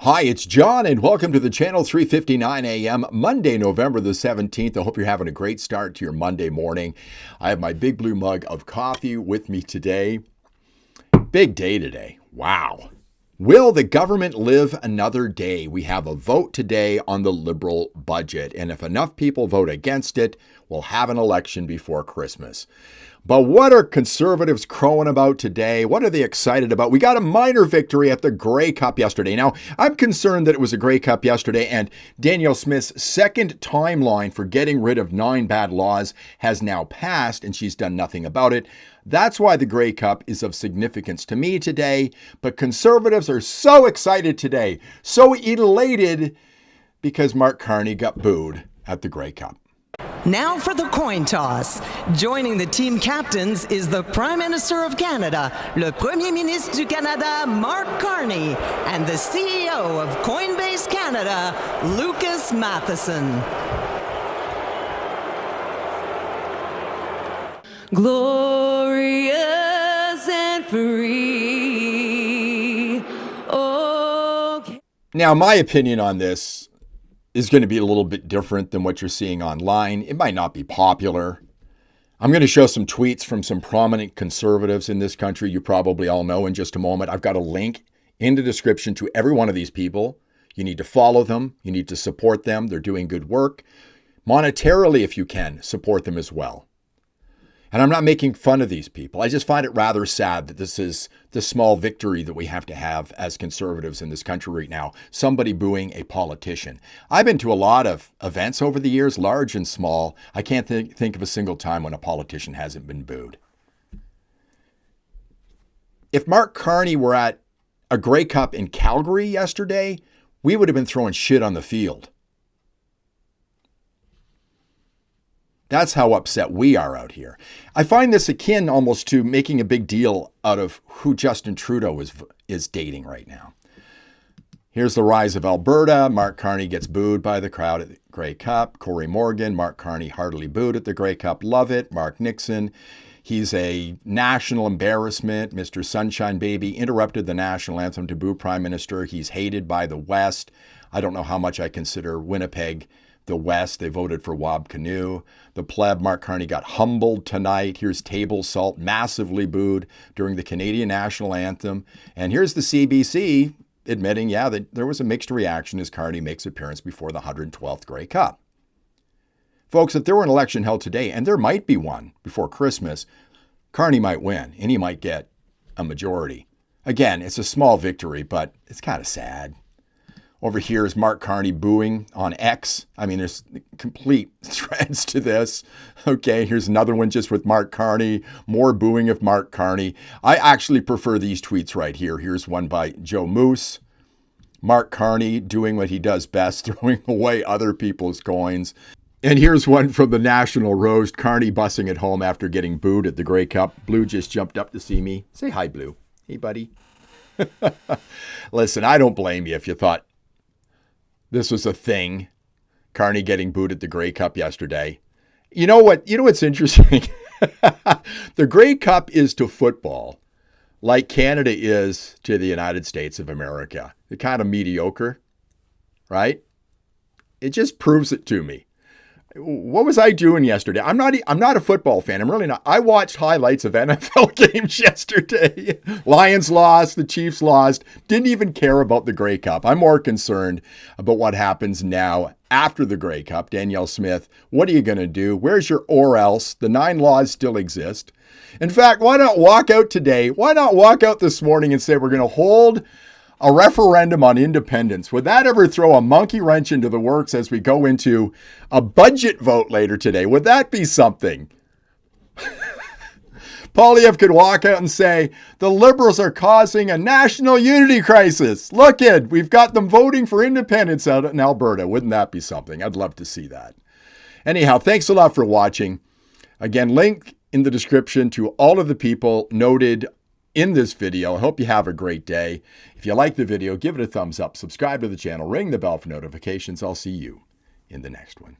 Hi, it's John, and welcome to the channel 3:59 a.m. Monday, November the 17th. I hope you're having a great start to your Monday morning. I have my big blue mug of coffee with me today. Big day today. Wow. Will the government live another day? We have a vote today on the Liberal budget, and if enough people vote against it, we'll have an election before Christmas. But what are Conservatives crowing about today? What are they excited about? We got a minor victory at the Grey Cup yesterday. Now, I'm concerned that it was a Grey Cup yesterday, and Danielle Smith's second timeline for getting rid of 9 bad laws has now passed, and she's done nothing about it. That's why the Grey Cup is of significance to me today. But Conservatives are so excited today, so elated, because Mark Carney got booed at the Grey Cup. Now for the coin toss. Joining the team captains is the Prime Minister of Canada, le Premier Ministre du Canada, Mark Carney, and the CEO of Coinbase Canada, Lucas Matheson. Glorious and free. Okay. Now, my opinion on this is going to be a little bit different than what you're seeing online. It might not be popular. I'm going to show some tweets from some prominent conservatives in this country you probably all know in just a moment. I've got a link in the description to every one of these people. You need to follow them. You need to support them. They're doing good work. Monetarily, if you can, support them as well. And I'm not making fun of these people. I just find it rather sad that this is the small victory that we have to have as conservatives in this country right now. Somebody booing a politician. I've been to a lot of events over the years, large and small. I can't think of a single time when a politician hasn't been booed. If Mark Carney were at a Grey Cup in Calgary yesterday, we would have been throwing shit on the field. That's how upset we are out here. I find this akin almost to making a big deal out of who Justin Trudeau is dating right now. Here's the rise of Alberta. Mark Carney gets booed by the crowd at the Grey Cup. Corey Morgan, Mark Carney heartily booed at the Grey Cup. Love it. Mark Nixon, he's a national embarrassment. Mr. Sunshine Baby interrupted the national anthem to boo Prime Minister. He's hated by the West. I don't know how much I consider Winnipeg the West. They voted for Wab Canoe. The pleb, Mark Carney, got humbled tonight. Here's Table Salt, massively booed during the Canadian national anthem. And here's the CBC admitting, that there was a mixed reaction as Carney makes appearance before the 112th Grey Cup. Folks, if there were an election held today, and there might be one before Christmas, Carney might win, and he might get a majority. Again, it's a small victory, but it's kind of sad. Over here is Mark Carney booing on X. I mean, there's complete threads to this. Okay, here's another one just with Mark Carney. More booing of Mark Carney. I actually prefer these tweets right here. Here's one by Joe Moose. Mark Carney doing what he does best, throwing away other people's coins. And here's one from the National Roast. Carney bussing it home after getting booed at the Grey Cup. Blue just jumped up to see me. Say hi, Blue. Hey, buddy. Listen, I don't blame you if you thought this was a thing, Carney getting booed at the Grey Cup yesterday. You know what's interesting? The Grey Cup is to football like Canada is to the United States of America. They're kind of mediocre, right? It just proves it to me. What was I doing yesterday? I'm not a football fan. I'm really not. I watched highlights of NFL games yesterday. Lions lost. The Chiefs lost. Didn't even care about the Grey Cup. I'm more concerned about what happens now after the Grey Cup. Danielle Smith, what are you going to do? Where's your or else? The 9 laws still exist. In fact, why not walk out today? Why not walk out this morning and say we're going to hold a referendum on independence? Would that ever throw a monkey wrench into the works as we go into a budget vote later today? Would that be something? Poilievre could walk out and say, the Liberals are causing a national unity crisis. Look it, we've got them voting for independence out in Alberta. Wouldn't that be something? I'd love to see that. Anyhow, thanks a lot for watching. Again, link in the description to all of the people noted in this video. I hope you have a great day. If you like the video, give it a thumbs up, subscribe to the channel, ring the bell for notifications. I'll see you in the next one.